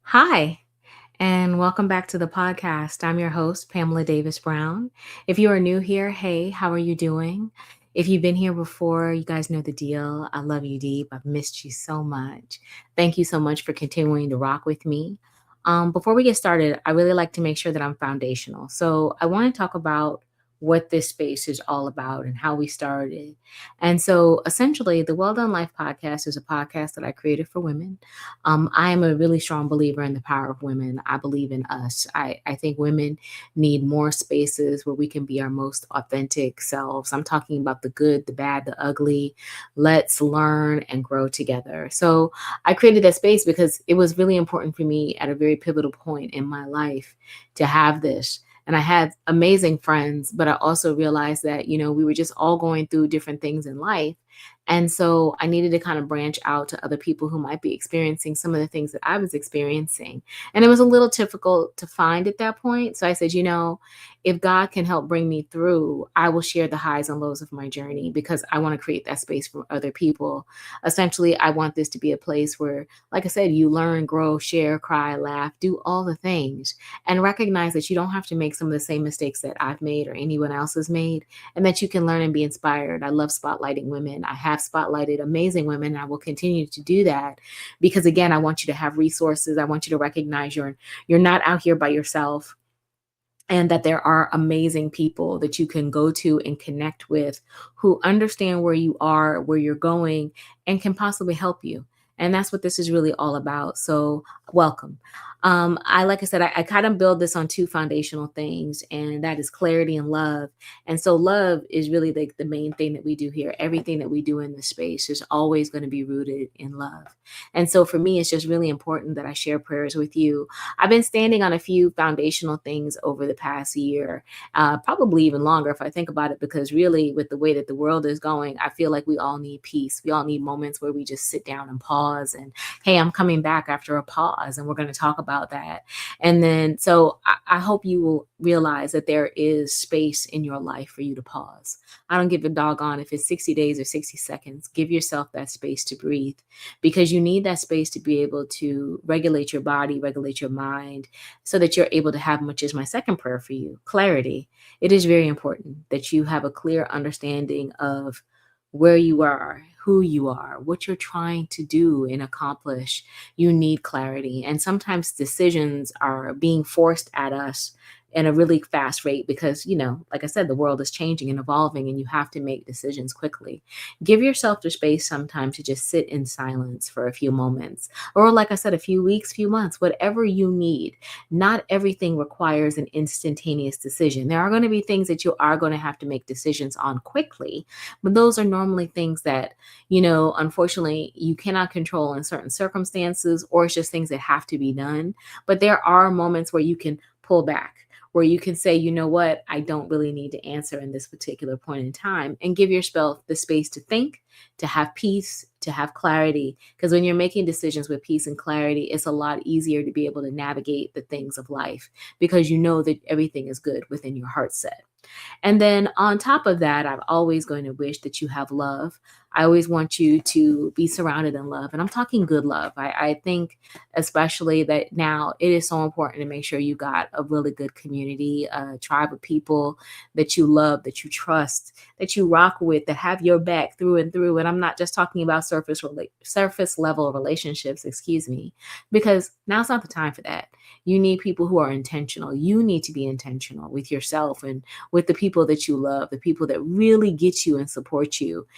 Hi, and welcome back to the podcast. I'm your host, Pamela Davis Brown. If you are new here, hey, how are you doing? If you've been here before, you guys know the deal. I love you deep. I've missed you so much. Thank you so much for continuing to rock with me. Before we get started, I really like to make sure that I'm foundational. So I want to talk about what this space is all about and how we started. And so essentially, the Well Done Life podcast is a podcast that I created for women. I am a really strong believer in the power of women. I believe in us. I think women need more spaces where we can be our most authentic selves. I'm talking about the good, the bad, the ugly. Let's learn and grow together. So I created that space because it was really important for me at a very pivotal point in my life to have this. And I had amazing friends, but I also realized that, we were just all going through different things in life. And so I needed to kind of branch out to other people who might be experiencing some of the things that I was experiencing. And it was a little difficult to find at that point. So I said, if God can help bring me through, I will share the highs and lows of my journey because I want to create that space for other people. Essentially, I want this to be a place where, like I said, you learn, grow, share, cry, laugh, do all the things, and recognize that you don't have to make some of the same mistakes that I've made or anyone else has made, and that you can learn and be inspired. I love spotlighting women. I have spotlighted amazing women, and I will continue to do that because, again, I want you to have resources. I want you to recognize you're not out here by yourself, and that there are amazing people that you can go to and connect with who understand where you are, where you're going, and can possibly help you. And that's what this is really all about. So, welcome. Like I said, I kind of build this on two foundational things, and that is clarity and love. And so, love is really the main thing that we do here. Everything that we do in this space is always going to be rooted in love. And so, for me, it's just really important that I share prayers with you. I've been standing on a few foundational things over the past year, probably even longer if I think about it, because really, with the way that the world is going, I feel like we all need peace. We all need moments where we just sit down and pause and, hey, I'm coming back after a pause, and we're going to talk about that. And then, so I hope you will realize that there is space in your life for you to pause. I don't give a doggone if it's 60 days or 60 seconds. Give yourself that space to breathe because you need that space to be able to regulate your body, regulate your mind, so that you're able to have, which is my second prayer for you, clarity. It is very important that you have a clear understanding of where you are, who you are, what you're trying to do and accomplish. You need clarity. And sometimes decisions are being forced at us in a really fast rate because, like I said, the world is changing and evolving and you have to make decisions quickly. Give yourself the space sometimes to just sit in silence for a few moments, or like I said, a few weeks, few months, whatever you need. Not everything requires an instantaneous decision. There are going to be things that you are going to have to make decisions on quickly, but those are normally things that, unfortunately, you cannot control in certain circumstances, or it's just things that have to be done. But there are moments where you can pull back, where you can say, you know what, I don't really need to answer in this particular point in time, and give yourself the space to think, to have peace, to have clarity. Because when you're making decisions with peace and clarity, it's a lot easier to be able to navigate the things of life because you know that everything is good within your heart set. And then on top of that, I'm always going to wish that you have love. I always want you to be surrounded in love. And I'm talking good love. I think especially that now it is so important to make sure you got a really good community, a tribe of people that you love, that you trust, that you rock with, that have your back through and through. And I'm not just talking about surface level relationships, excuse me, because now's not the time for that. You need people who are intentional. You need to be intentional with yourself and with the people that you love, the people that really get you and support you.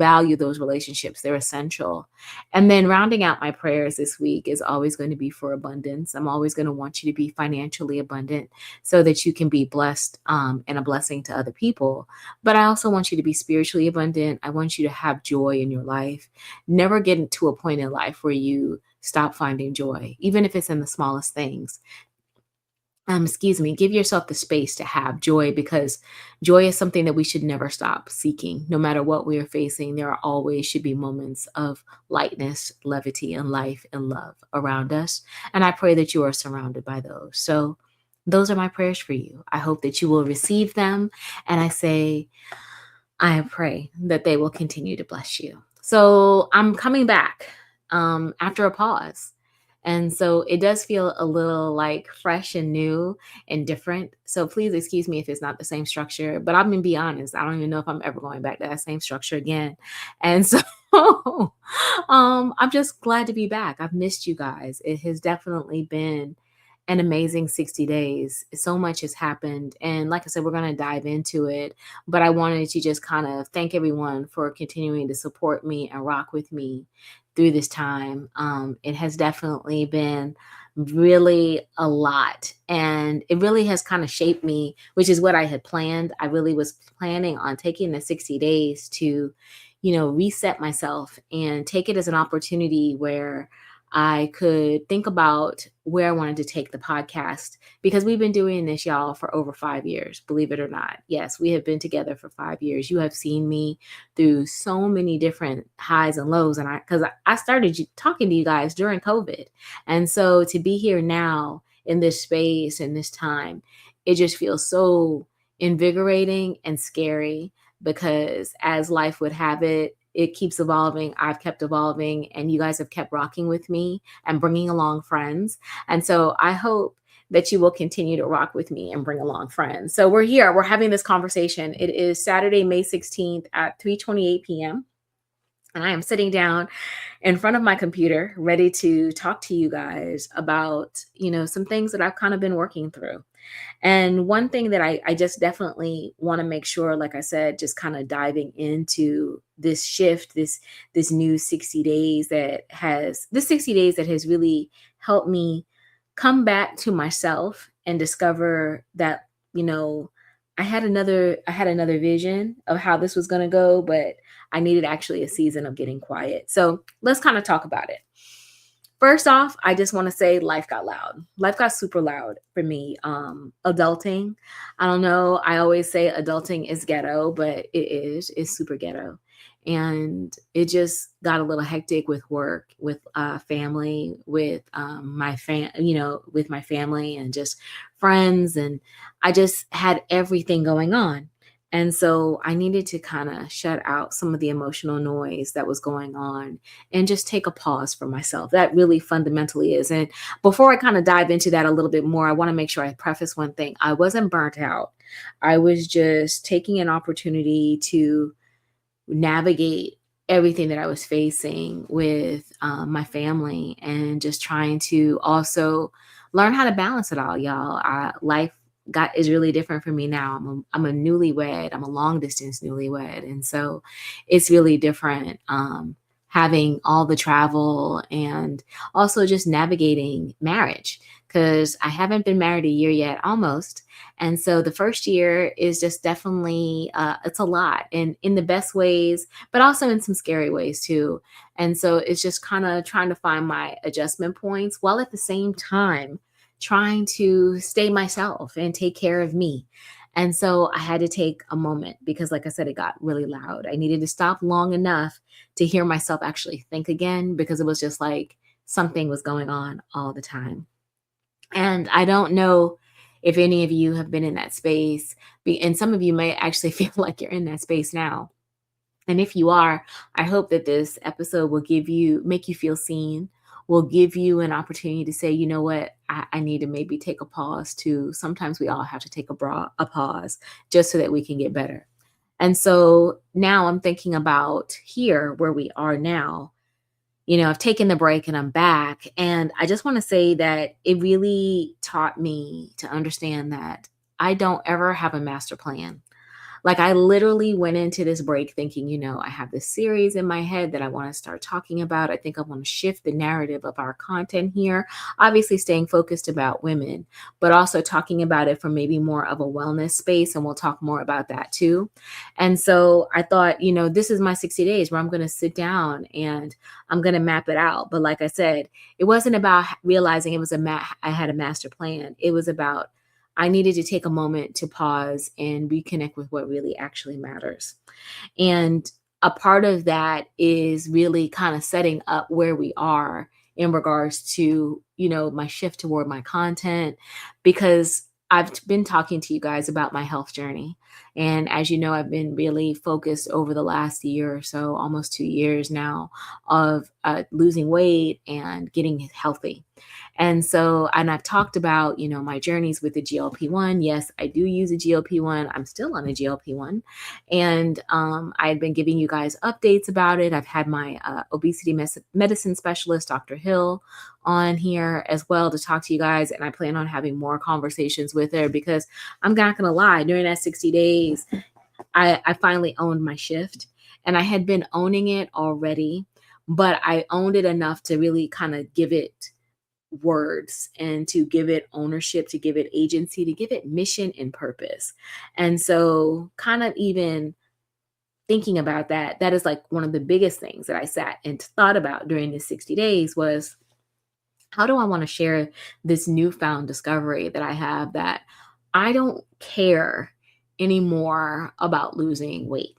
Value those relationships. They're essential. And then rounding out my prayers this week is always going to be for abundance. I'm always going to want you to be financially abundant so that you can be blessed and a blessing to other people. But I also want you to be spiritually abundant. I want you to have joy in your life. Never get to a point in life where you stop finding joy, even if it's in the smallest things. Give yourself the space to have joy, because joy is something that we should never stop seeking. No matter what we are facing, there are always should be moments of lightness, levity, and life and love around us. And I pray that you are surrounded by those. So those are my prayers for you. I hope that you will receive them. And I pray that they will continue to bless you. So I'm coming back after a pause. And so it does feel a little like fresh and new and different. So please excuse me if it's not the same structure, but I'm gonna be honest, I don't even know if I'm ever going back to that same structure again. And so I'm just glad to be back. I've missed you guys. It has definitely been an amazing 60 days. So much has happened. And like I said, we're going to dive into it. But I wanted to just kind of thank everyone for continuing to support me and rock with me through this time. It has definitely been really a lot. And it really has kind of shaped me, which is what I had planned. I really was planning on taking the 60 days to, reset myself and take it as an opportunity where I could think about where I wanted to take the podcast because we've been doing this, y'all, for over 5 years, believe it or not. Yes, we have been together for 5 years. You have seen me through so many different highs and lows. And because I started talking to you guys during COVID. And so to be here now in this space and this time, it just feels so invigorating and scary because as life would have it, it keeps evolving. I've kept evolving, and you guys have kept rocking with me and bringing along friends. And so I hope that you will continue to rock with me and bring along friends. So we're here, we're having this conversation. It is Saturday, May 16th at 3:28 p.m. And I am sitting down in front of my computer, ready to talk to you guys about, some things that I've kind of been working through. And one thing that I just definitely want to make sure, like I said, just kind of diving into this shift, this new 60 days this 60 days that has really helped me come back to myself and discover that, I had another vision of how this was going to go, but I needed actually a season of getting quiet. So let's kind of talk about it. First off, I just want to say life got loud. Life got super loud for me. Adulting, I don't know. I always say adulting is ghetto, but it's super ghetto. And it just got a little hectic with work, with family, with with my family and just friends. And I just had everything going on. And so I needed to kind of shut out some of the emotional noise that was going on and just take a pause for myself. That really fundamentally is. And before I kind of dive into that a little bit more, I want to make sure I preface one thing. I wasn't burnt out. I was just taking an opportunity to navigate everything that I was facing with my family and just trying to also learn how to balance it all, y'all. Life is really different for me now. I'm a newlywed. I'm a long distance newlywed, and so it's really different. Having all the travel and also just navigating marriage because I haven't been married a year yet, almost. And so the first year is just definitely it's a lot, and in the best ways, but also in some scary ways too. And so it's just kind of trying to find my adjustment points while at the same time trying to stay myself and take care of me. And so I had to take a moment because, like I said, it got really loud. I needed to stop long enough to hear myself actually think again because it was just like something was going on all the time. And I don't know if any of you have been in that space, and some of you may actually feel like you're in that space now. And if you are, I hope that this episode will make you feel seen, will give you an opportunity to say, you know what, I need to maybe take a pause too. Sometimes we all have to take a pause just so that we can get better. And so now I'm thinking about here where we are now. I've taken the break and I'm back. And I just want to say that it really taught me to understand that I don't ever have a master plan. Like I literally went into this break thinking, I have this series in my head that I want to start talking about. I think I want to shift the narrative of our content here, obviously staying focused about women, but also talking about it from maybe more of a wellness space. And we'll talk more about that too. And so I thought, this is my 60 days where I'm going to sit down and I'm going to map it out. But like I said, it wasn't about realizing I had a master plan. It was about I needed to take a moment to pause and reconnect with what really actually matters. And a part of that is really kind of setting up where we are in regards to, my shift toward my content, because I've been talking to you guys about my health journey. And as you know, I've been really focused over the last year or so, almost 2 years now, of losing weight and getting healthy. And so, and I've talked about, my journeys with the GLP-1. Yes, I do use a GLP-1. I'm still on a GLP-1. And I've been giving you guys updates about it. I've had my obesity medicine specialist, Dr. Hill, on here as well to talk to you guys. And I plan on having more conversations with her because I'm not going to lie, during that 60 days, I finally owned my shift, and I had been owning it already, but I owned it enough to really kind of give it words and to give it ownership, to give it agency, to give it mission and purpose. And so, kind of even thinking about that, that is like one of the biggest things that I sat and thought about during this 60 days was, how do I want to share this newfound discovery that I have, that I don't care anymore about losing weight?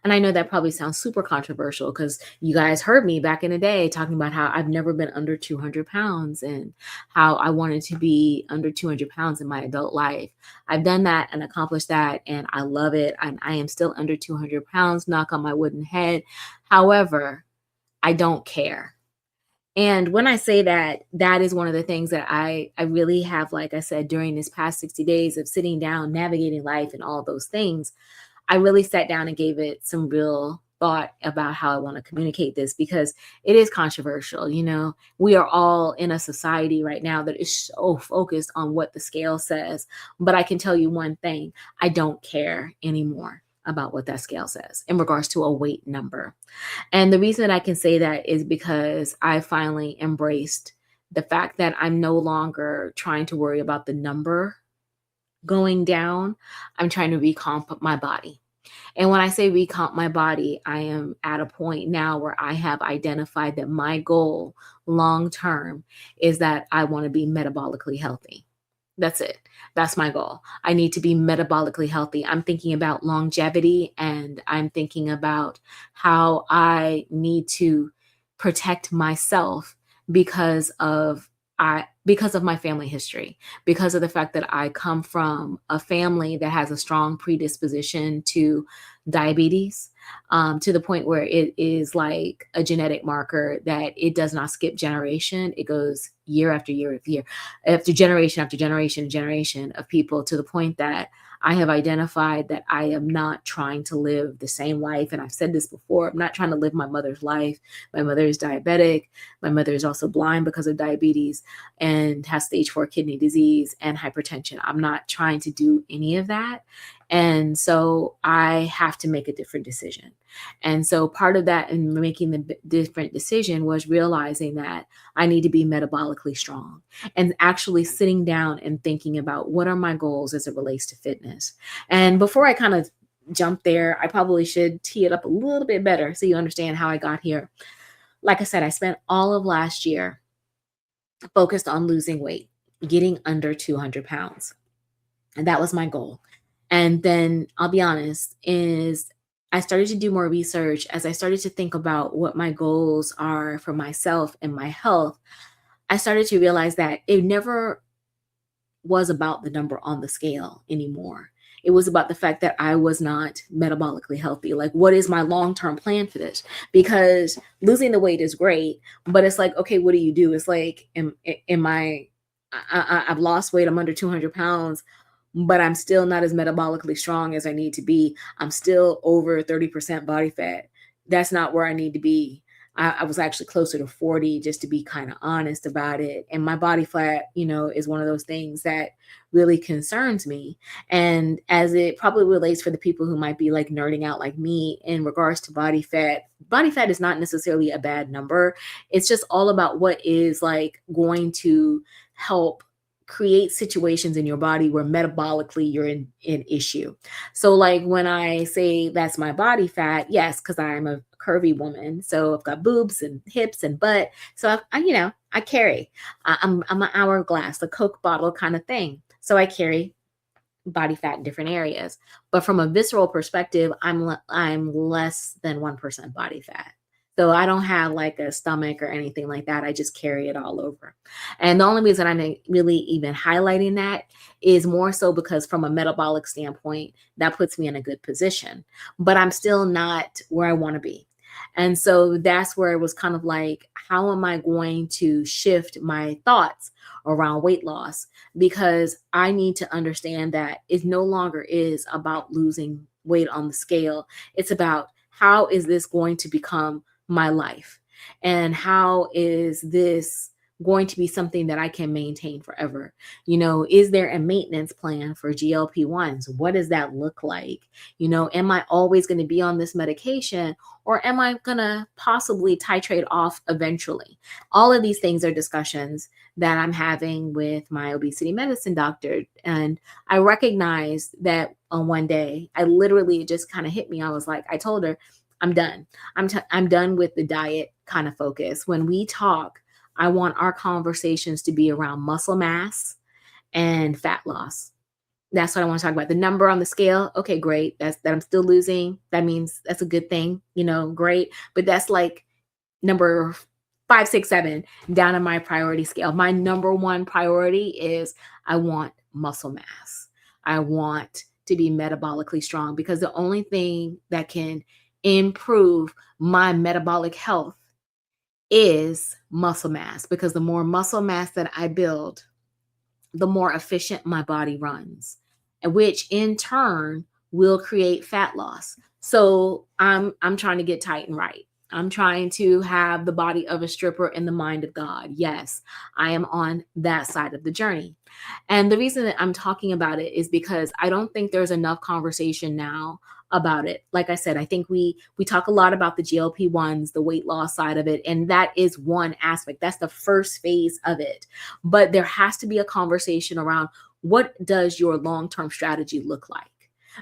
And I know that probably sounds super controversial because you guys heard me back in the day talking about how I've never been under 200 pounds and how I wanted to be under 200 pounds in my adult life. I've done that and accomplished that, and I love it. I am still under 200 pounds, knock on my wooden head. However, I don't care. And when I say that, that is one of the things that I really have, like I said, during this past 60 days of sitting down, navigating life and all those things, I really sat down and gave it some real thought about how I want to communicate this, because it is controversial. We are all in a society right now that is so focused on what the scale says. But I can tell you one thing, I don't care anymore about what that scale says in regards to a weight number. And the reason that I can say that is because I finally embraced the fact that I'm no longer trying to worry about the number going down. I'm trying to recomp my body. And when I say recomp my body, I am at a point now where I have identified that my goal long term is that I want to be metabolically healthy. That's it. That's my goal. I need to be metabolically healthy. I'm thinking about longevity, and I'm thinking about how I need to protect myself because of because of my family history, because of the fact that I come from a family that has a strong predisposition to diabetes, to the point where it is like a genetic marker that it does not skip generation. It goes year after year after year, after generation and generation of people, to the point that I have identified that I am not trying to live the same life. And I've said this before, I'm not trying to live my mother's life. My mother is diabetic. My mother is also blind because of diabetes and has stage 4 kidney disease and hypertension. I'm not trying to do any of that. And so I have to make a different decision. And so part of that in making the different decision was realizing that I need to be metabolically strong, and actually sitting down and thinking about what are my goals as it relates to fitness. And before I kind of jump there, I probably should tee it up a little bit better so you understand how I got here. Like I said, I spent all of last year focused on losing weight, getting under 200 pounds. And that was my goal. And then I'll be honest, is I started to do more research as I started to think about what my goals are for myself and my health. I started to realize that it never was about the number on the scale anymore. It was about the fact that I was not metabolically healthy. Like, what is my long-term plan for this? Because losing the weight is great, but it's like, okay, what do you do? It's like, I've lost weight, I'm under 200 pounds, but I'm still not as metabolically strong as I need to be. I'm still over 30% body fat. That's not where I need to be. I was actually closer to 40, just to be kind of honest about it. And my body fat, is one of those things that really concerns me. And as it probably relates for the people who might be like nerding out like me in regards to body fat is not necessarily a bad number. It's just all about what is like going to help create situations in your body where metabolically you're in issue. So like when I say that's my body fat, yes, because I'm a curvy woman. So I've got boobs and hips and butt. So I carry, I'm an hourglass, the Coke bottle kind of thing. So I carry body fat in different areas. But from a visceral perspective, I'm less than 1% body fat. So I don't have like a stomach or anything like that. I just carry it all over. And the only reason I'm really even highlighting that is more so because from a metabolic standpoint, that puts me in a good position, but I'm still not where I want to be. And so that's where it was kind of like, how am I going to shift my thoughts around weight loss? Because I need to understand that it no longer is about losing weight on the scale. It's about, how is this going to become my life? And how is this going to be something that I can maintain forever? Is there a maintenance plan for GLP-1s? What does that look like? Am I always going to be on this medication, or am I going to possibly titrate off eventually? All of these things are discussions that I'm having with my obesity medicine doctor. And I recognized that on one day, I literally, just kind of hit me. I told her, I'm done. I'm done with the diet kind of focus. When we talk, I want our conversations to be around muscle mass and fat loss. That's what I want to talk about. The number on the scale, okay, great. That I'm still losing. That means that's a good thing, great. But that's like number 5, 6, 7 down on my priority scale. My number one priority is, I want muscle mass. I want to be metabolically strong, because the only thing that can improve my metabolic health is muscle mass, because the more muscle mass that I build, the more efficient my body runs, and which in turn will create fat loss. So I'm trying to get tight and right. I'm trying to have the body of a stripper and the mind of God. Yes, I am on that side of the journey. And the reason that I'm talking about it is because I don't think there's enough conversation now about it. Like I said, I think we talk a lot about the GLP-1s, the weight loss side of it, and that is one aspect. That's the first phase of it. But there has to be a conversation around, what does your long-term strategy look like?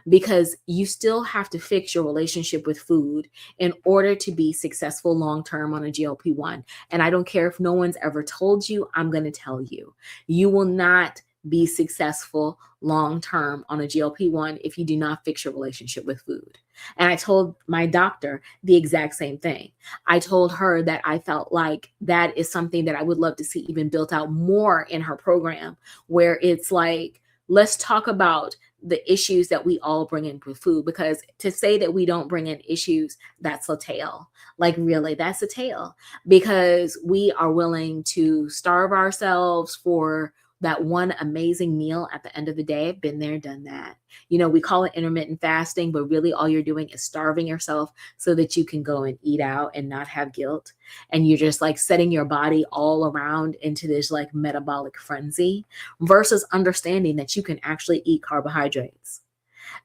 Because you still have to fix your relationship with food in order to be successful long-term on a GLP-1. And I don't care if no one's ever told you, I'm going to tell you. You will not be successful long-term on a GLP-1 if you do not fix your relationship with food. And I told my doctor the exact same thing. I told her that I felt like that is something that I would love to see even built out more in her program, where it's like, let's talk about the issues that we all bring in with food. Because to say that we don't bring in issues, that's a tale. Like, really, that's a tale, because we are willing to starve ourselves for that one amazing meal at the end of the day. I've been there, done that. We call it intermittent fasting, but really all you're doing is starving yourself so that you can go and eat out and not have guilt. And you're just like setting your body all around into this like metabolic frenzy, versus understanding that you can actually eat carbohydrates,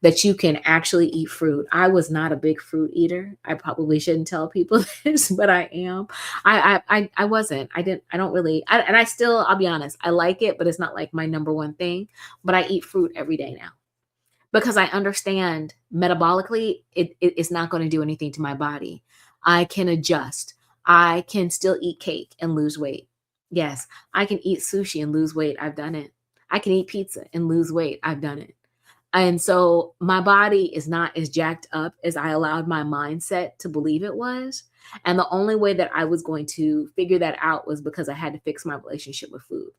that you can actually eat fruit. I was not a big fruit eater. I probably shouldn't tell people this, but I am. I wasn't. I don't really, and I still, I'll be honest, I like it, but it's not like my number one thing. But I eat fruit every day now, because I understand metabolically it's not going to do anything to my body. I can adjust. I can still eat cake and lose weight. Yes, I can eat sushi and lose weight. I've done it. I can eat pizza and lose weight. I've done it. And so my body is not as jacked up as I allowed my mindset to believe it was. And the only way that I was going to figure that out was because I had to fix my relationship with food.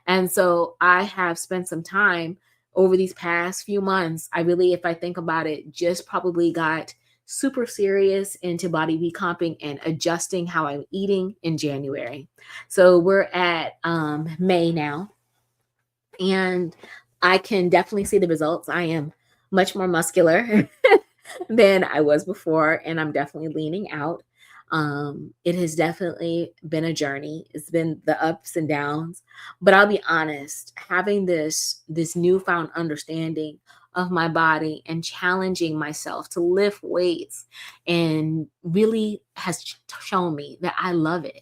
And so I have spent some time over these past few months. I really, if I think about it, just probably got super serious into body recomping and adjusting how I'm eating in January. So we're at May now. And I can definitely see the results. I am much more muscular than I was before, and I'm definitely leaning out. It has definitely been a journey. It's been the ups and downs, but I'll be honest, having this newfound understanding of my body and challenging myself to lift weights, and really has shown me that I love it.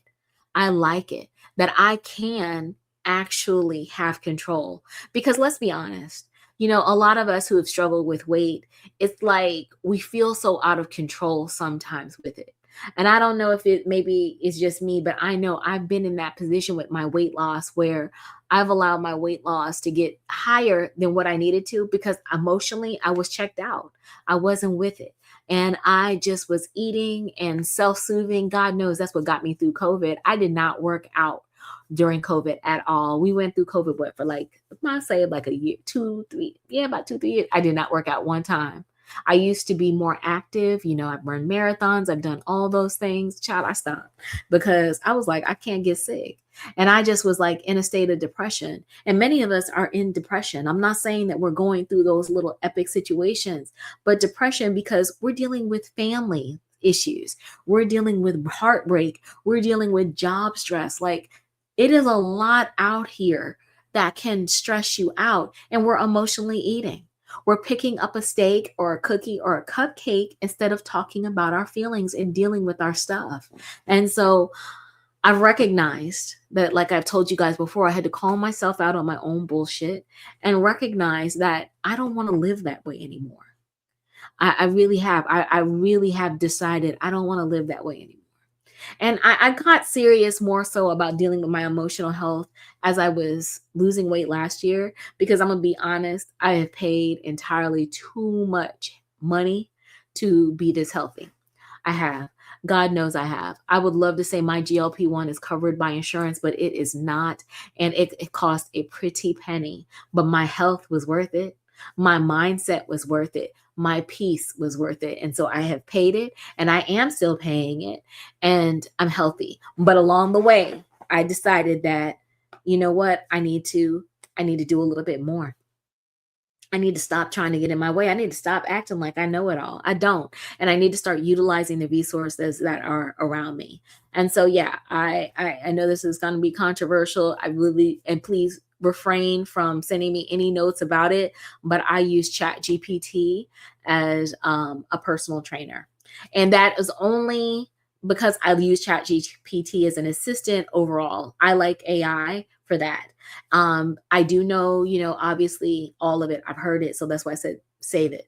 I like it, that I can actually have control. Because let's be honest, a lot of us who have struggled with weight, it's like we feel so out of control sometimes with it. And I don't know if it maybe is just me, but I know I've been in that position with my weight loss, where I've allowed my weight loss to get higher than what I needed to, because emotionally I was checked out. I wasn't with it. And I just was eating and self-soothing. God knows that's what got me through COVID. I did not work out during COVID at all. We went through COVID, what, for like, I say like a year, 2, 3, yeah, about 2, 3 years. I did not work out one time. I used to be more active. I've run marathons. I've done all those things. Child, I stopped because I was like, I can't get sick. And I just was like in a state of depression. And many of us are in depression. I'm not saying that we're going through those little epic situations, but depression because we're dealing with family issues. We're dealing with heartbreak. We're dealing with job stress. Like, it is a lot out here that can stress you out, and we're emotionally eating. We're picking up a steak or a cookie or a cupcake instead of talking about our feelings and dealing with our stuff. And so I've recognized that, like I've told you guys before, I had to call myself out on my own bullshit and recognize that I don't want to live that way anymore. I really have. I really have decided I don't want to live that way anymore. And I got serious more so about dealing with my emotional health as I was losing weight last year, because I'm going to be honest, I have paid entirely too much money to be this healthy. I have. God knows I have. I would love to say my GLP-1 is covered by insurance, but it is not. And it cost a pretty penny, but my health was worth it. My mindset was worth it. My peace was worth it. And so I have paid it, and I am still paying it, and I'm healthy. But along the way, I decided that, you know what? I need to do a little bit more. I need to stop trying to get in my way. I need to stop acting like I know it all. I don't. And I need to start utilizing the resources that are around me. And so, yeah, I know this is going to be controversial. And please refrain from sending me any notes about it, but I use ChatGPT as a personal trainer. And that is only because I use ChatGPT as an assistant overall. I like AI for that. I do know, obviously all of it. I've heard it. So that's why I said save it.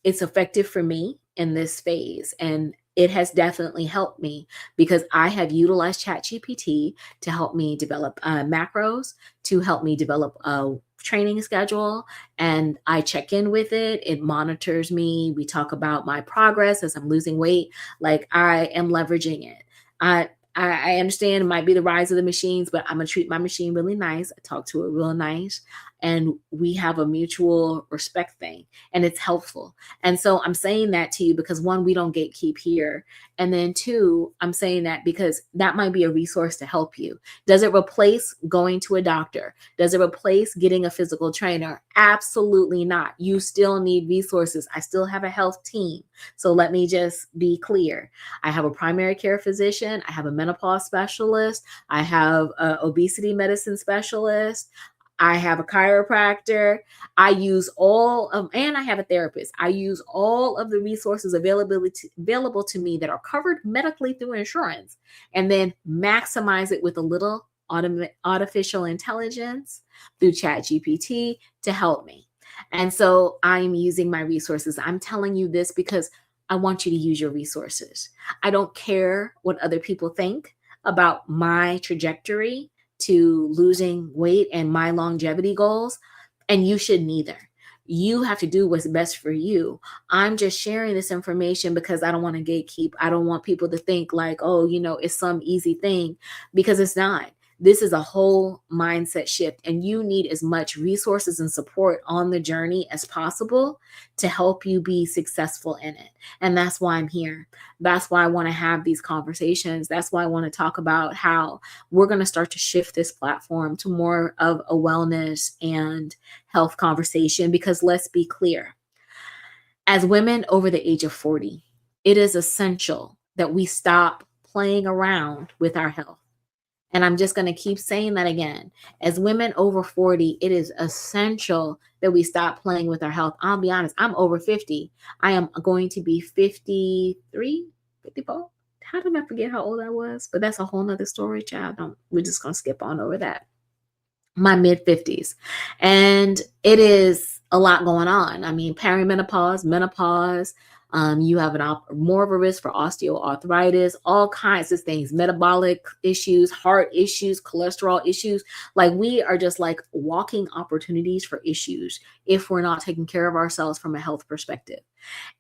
It's effective for me in this phase. And it has definitely helped me because I have utilized ChatGPT to help me develop macros, to help me develop a training schedule. And I check in with it. It monitors me. We talk about my progress as I'm losing weight. Like, I am leveraging it. I understand it might be the rise of the machines, but I'm going to treat my machine really nice. I talk to it real nice. And we have a mutual respect thing, and it's helpful. And so I'm saying that to you because, one, we don't gatekeep here. And then two, I'm saying that because that might be a resource to help you. Does it replace going to a doctor? Does it replace getting a physical trainer? Absolutely not. You still need resources. I still have a health team. So let me just be clear. I have a primary care physician. I have a menopause specialist. I have an obesity medicine specialist. I have a chiropractor. I use and I have a therapist. I use all of the resources available to me that are covered medically through insurance, and then maximize it with a little artificial intelligence through ChatGPT to help me. And so I'm using my resources. I'm telling you this because I want you to use your resources. I don't care what other people think about my trajectory to losing weight and my longevity goals, and you should neither. You have to do what's best for you. I'm just sharing this information because I don't want to gatekeep. I don't want people to think like, oh, it's some easy thing, because it's not. This is a whole mindset shift, and you need as much resources and support on the journey as possible to help you be successful in it. And that's why I'm here. That's why I want to have these conversations. That's why I want to talk about how we're going to start to shift this platform to more of a wellness and health conversation, because let's be clear. As women over the age of 40, it is essential that we stop playing around with our health. And I'm just going to keep saying that again. As women over 40, it is essential that we stop playing with our health. I'll be honest, I'm over 50. I am going to be 53, 54. How did I forget how old I was? But that's a whole nother story, child. We're just going to skip on over that. My mid 50s. And it is a lot going on. I mean, perimenopause, menopause, You have more of a risk for osteoarthritis, all kinds of things, metabolic issues, heart issues, cholesterol issues. Like, we are just like walking opportunities for issues if we're not taking care of ourselves from a health perspective.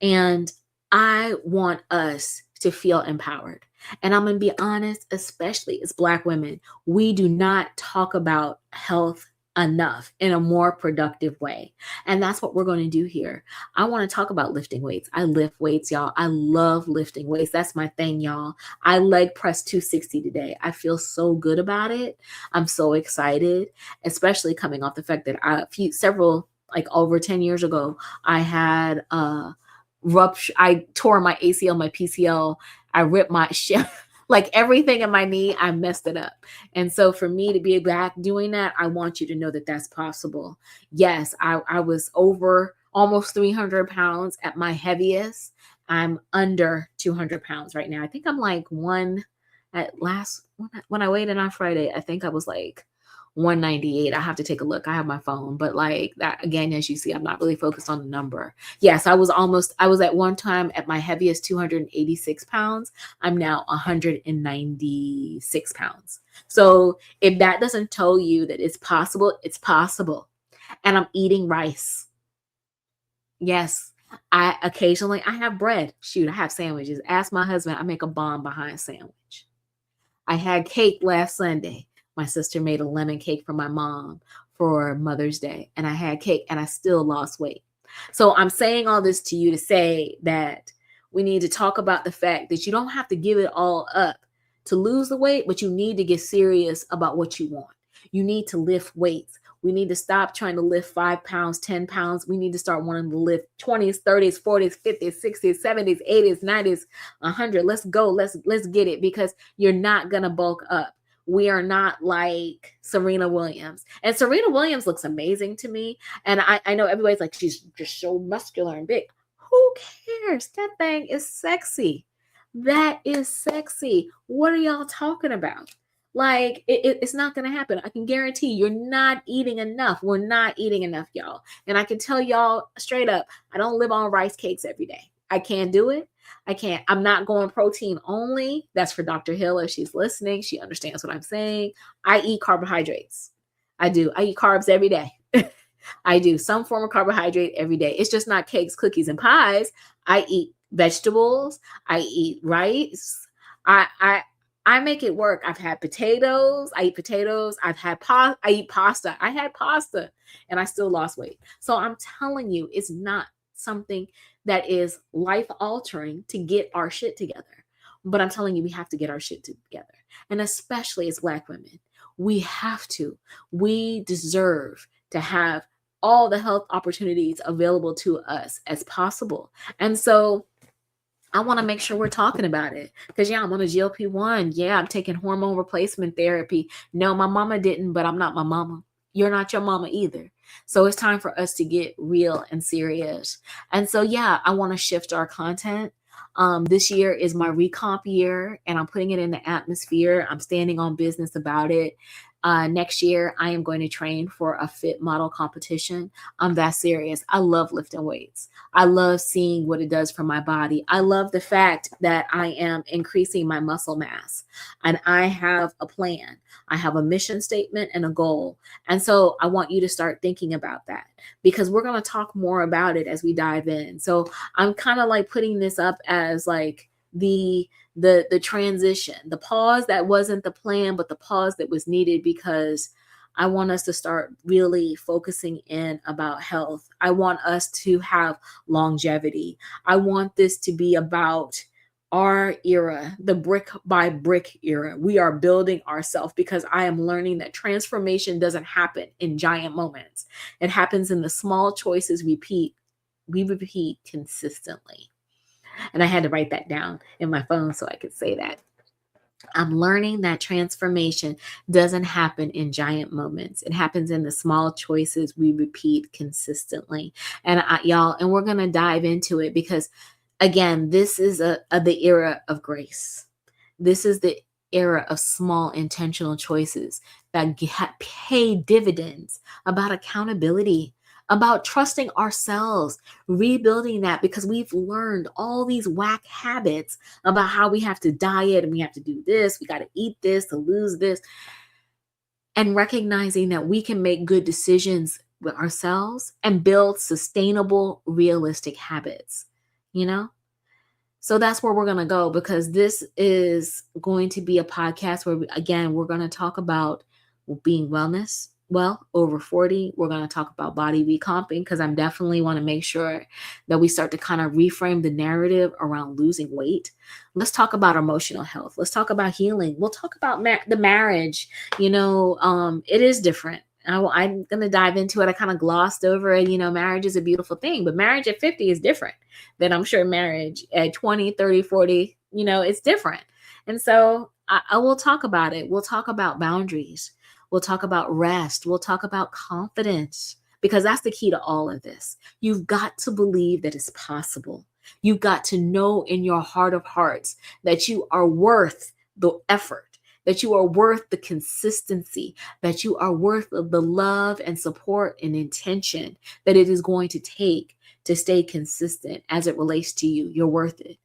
And I want us to feel empowered. And I'm going to be honest, especially as Black women, we do not talk about health enough in a more productive way. And that's what we're going to do here. I want to talk about lifting weights. I lift weights, y'all. I love lifting weights. That's my thing, y'all. I leg pressed 260 today. I feel so good about it. I'm so excited, especially coming off the fact that like over 10 years ago, I had rupture. I tore my ACL, my PCL. I ripped my shit. Like, everything in my knee, I messed it up. And so for me to be back doing that, I want you to know that that's possible. Yes, I was over almost 300 pounds at my heaviest. I'm under 200 pounds right now. I think I'm like when I weighed in on Friday, I think I was like 198. I have to take a look. I have my phone, but like that, again, as you see, I'm not really focused on the number. Yes, I was at one time at my heaviest 286 pounds. I'm now 196 pounds. So if that doesn't tell you that it's possible, it's possible. And I'm eating rice. Yes. I have bread. Shoot, I have sandwiches. Ask my husband, I make a bomb behind sandwich. I had cake last Sunday. My sister made a lemon cake for my mom for Mother's Day, and I had cake, and I still lost weight. So I'm saying all this to you to say that we need to talk about the fact that you don't have to give it all up to lose the weight, but you need to get serious about what you want. You need to lift weights. We need to stop trying to lift 5 pounds, 10 pounds. We need to start wanting to lift 20s, 30s, 40s, 50s, 60s, 70s, 80s, 90s, 100. Let's go. Let's get it, because you're not going to bulk up. We are not like Serena Williams. And Serena Williams looks amazing to me. And I know everybody's like, she's just so muscular and big. Who cares? That thing is sexy. That is sexy. What are y'all talking about? Like, it's not going to happen. I can guarantee you're not eating enough. We're not eating enough, y'all. And I can tell y'all straight up, I don't live on rice cakes every day. I can't do it. I can't. I'm not going protein only. That's for Dr. Hill. If she's listening, she understands what I'm saying. I eat carbohydrates. I do. I eat carbs every day. I do some form of carbohydrate every day. It's just not cakes, cookies, and pies. I eat vegetables. I eat rice. I make it work. I've had potatoes. I eat potatoes. I eat pasta. I had pasta, and I still lost weight. So I'm telling you, it's not something that is life altering to get our shit together. But I'm telling you, we have to get our shit together. And especially as Black women, we have to. We deserve to have all the health opportunities available to us as possible. And so I want to make sure we're talking about it, because I'm on a GLP-1. Yeah, I'm taking hormone replacement therapy. No, my mama didn't, but I'm not my mama. You're not your mama either. So it's time for us to get real and serious. And so, I want to shift our content. This year is my recomp year, and I'm putting it in the atmosphere. I'm standing on business about it. Next year, I am going to train for a fit model competition. I'm that serious. I love lifting weights. I love seeing what it does for my body. I love the fact that I am increasing my muscle mass, and I have a plan. I have a mission statement and a goal. And so I want you to start thinking about that, because we're going to talk more about it as we dive in. So I'm kind of like putting this up as like the transition, the pause that wasn't the plan, but the pause that was needed, because I want us to start really focusing in about health. I want us to have longevity. I want this to be about our era, the brick by brick era. We are building ourselves, because I am learning that transformation doesn't happen in giant moments. It happens in the small choices we repeat consistently. And I had to write that down in my phone so I could say that. I'm learning that transformation doesn't happen in giant moments. It happens in the small choices we repeat consistently. And and we're going to dive into it, because again, this is the era of grace. This is the era of small intentional choices that pay dividends, about accountability, about trusting ourselves, rebuilding that because we've learned all these whack habits about how we have to diet and we have to do this, we got to eat this to lose this, and recognizing that we can make good decisions with ourselves and build sustainable, realistic habits, you know? So that's where we're going to go because this is going to be a podcast where, again, we're going to talk about being wellness. Well, over 40, we're going to talk about body recomping because I definitely want to make sure that we start to kind of reframe the narrative around losing weight. Let's talk about emotional health. Let's talk about healing. We'll talk about the marriage. It is different. I'm going to dive into it. I kind of glossed over it. Marriage is a beautiful thing, but marriage at 50 is different than I'm sure marriage at 20, 30, 40, it's different. And so I will talk about it. We'll talk about boundaries. We'll talk about rest. We'll talk about confidence because that's the key to all of this. You've got to believe that it's possible. You've got to know in your heart of hearts that you are worth the effort, that you are worth the consistency, that you are worth the love and support and intention that it is going to take to stay consistent as it relates to you. You're worth it.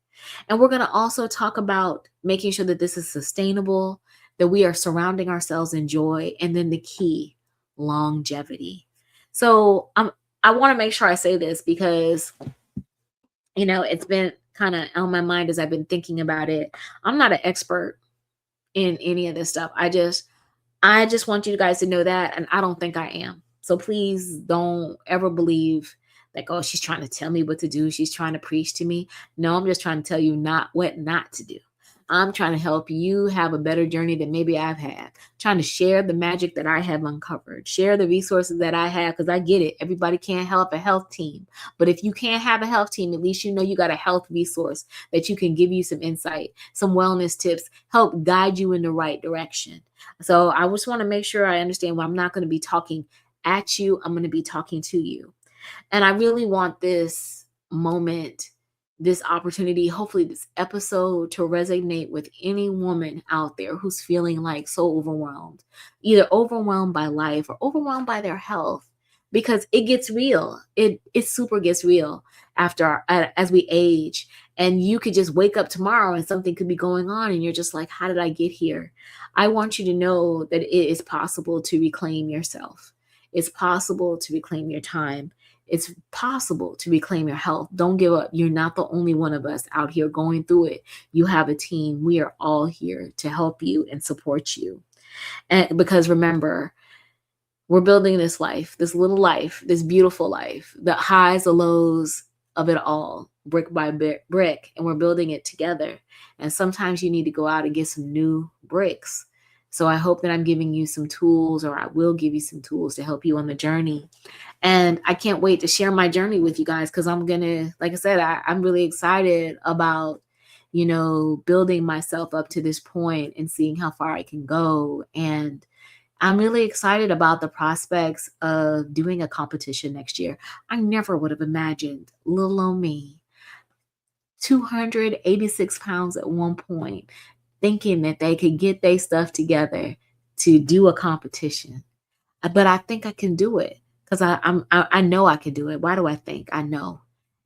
And we're going to also talk about making sure that this is sustainable, that we are surrounding ourselves in joy, and then the key, longevity. So I want to make sure I say this because, it's been kind of on my mind as I've been thinking about it. I'm not an expert in any of this stuff. I just want you guys to know that, and I don't think I am. So please don't ever believe like, oh, she's trying to tell me what to do. She's trying to preach to me. No, I'm just trying to tell you what not to do. I'm trying to help you have a better journey than maybe I've had. Trying to share the magic that I have uncovered, share the resources that I have, because I get it. Everybody can't help a health team. But if you can't have a health team, at least you got a health resource that you can give you some insight, some wellness tips, help guide you in the right direction. So I just want to make sure I understand why I'm not going to be talking at you. I'm going to be talking to you. And I really want this moment, this opportunity, hopefully this episode to resonate with any woman out there who's feeling like so overwhelmed, either overwhelmed by life or overwhelmed by their health, because it gets real. It super gets real as we age, and you could just wake up tomorrow and something could be going on and you're just like, how did I get here? I want you to know that it is possible to reclaim yourself. It's possible to reclaim your time. It's possible to reclaim your health. Don't give up. You're not the only one of us out here going through it. You have a team. We are all here to help you and support you. And because remember, we're building this life, this little life, this beautiful life, the highs, the lows of it all, brick by brick, and we're building it together. And sometimes you need to go out and get some new bricks. So I hope that I'm giving you some tools, or I will give you some tools to help you on the journey. And I can't wait to share my journey with you guys because I'm going to, like I said, I'm really excited about, building myself up to this point and seeing how far I can go. And I'm really excited about the prospects of doing a competition next year. I never would have imagined, little old me, 286 pounds at one point, thinking that they could get their stuff together to do a competition. But I think I can do it because I know I can do it. Why do I think? I know.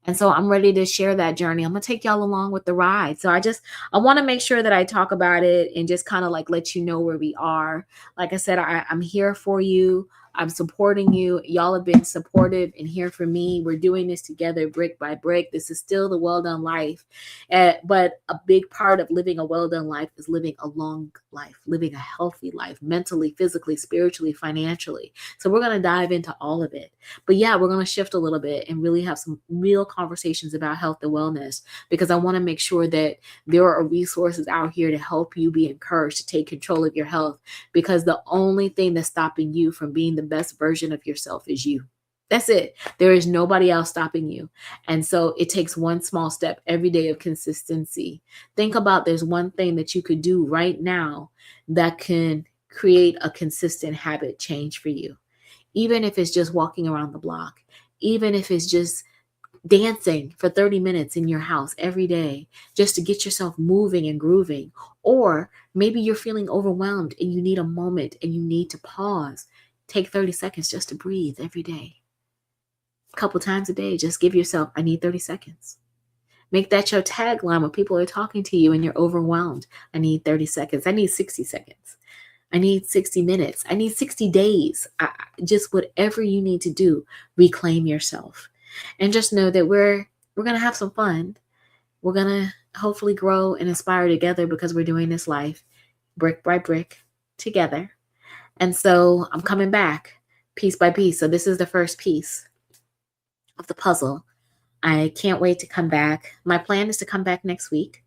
And so I'm ready to share that journey. I'm going to take y'all along with the ride. So I want to make sure that I talk about it and just kind of like let you know where we are. Like I said, I'm here for you. I'm supporting you. Y'all have been supportive and here for me. We're doing this together brick by brick. This is still the well done life. But a big part of living a well done life is living a long life, living a healthy life, mentally, physically, spiritually, financially. So we're going to dive into all of it. But yeah, we're going to shift a little bit and really have some real conversations about health and wellness, because I want to make sure that there are resources out here to help you be encouraged to take control of your health, because the only thing that's stopping you from being the best version of yourself is you. That's it. There is nobody else stopping you. And so it takes one small step every day of consistency. Think about there's one thing that you could do right now that can create a consistent habit change for you. Even if it's just walking around the block, even if it's just dancing for 30 minutes in your house every day, just to get yourself moving and grooving. Or maybe you're feeling overwhelmed and you need a moment and you need to pause. Take 30 seconds just to breathe every day. a couple times a day. Just give yourself, I need 30 seconds. Make that your tagline when people are talking to you and you're overwhelmed. I need 30 seconds. I need 60 seconds. I need 60 minutes. I need 60 days. Just whatever you need to do, reclaim yourself. And just know that we're going to have some fun. We're going to hopefully grow and inspire together because we're doing this life brick by brick together. And so I'm coming back piece by piece. So this is the first piece of the puzzle. I can't wait to come back. My plan is to come back next week.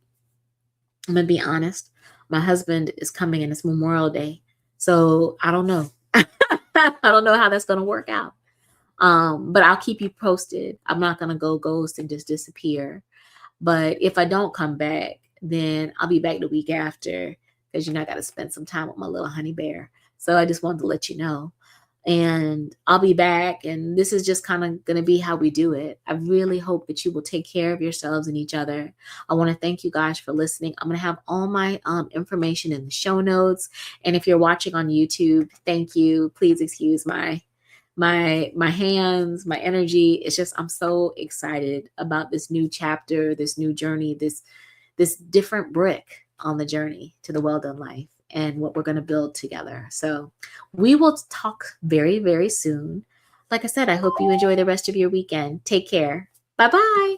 I'm going to be honest. My husband is coming and it's Memorial Day. So I don't know. I don't know how that's going to work out. But I'll keep you posted. I'm not going to go ghost and just disappear. But if I don't come back, then I'll be back the week after because, I got to spend some time with my little honey bear. So I just wanted to let you know. And I'll be back. And this is just kind of going to be how we do it. I really hope that you will take care of yourselves and each other. I want to thank you guys for listening. I'm going to have all my information in the show notes. And if you're watching on YouTube, thank you. Please excuse my hands, my energy. It's just, I'm so excited about this new chapter, this new journey, this different brick on the journey to the well done life and what we're going to build together. So we will talk very, very soon. Like I said, I hope you enjoy the rest of your weekend. Take care. Bye-bye.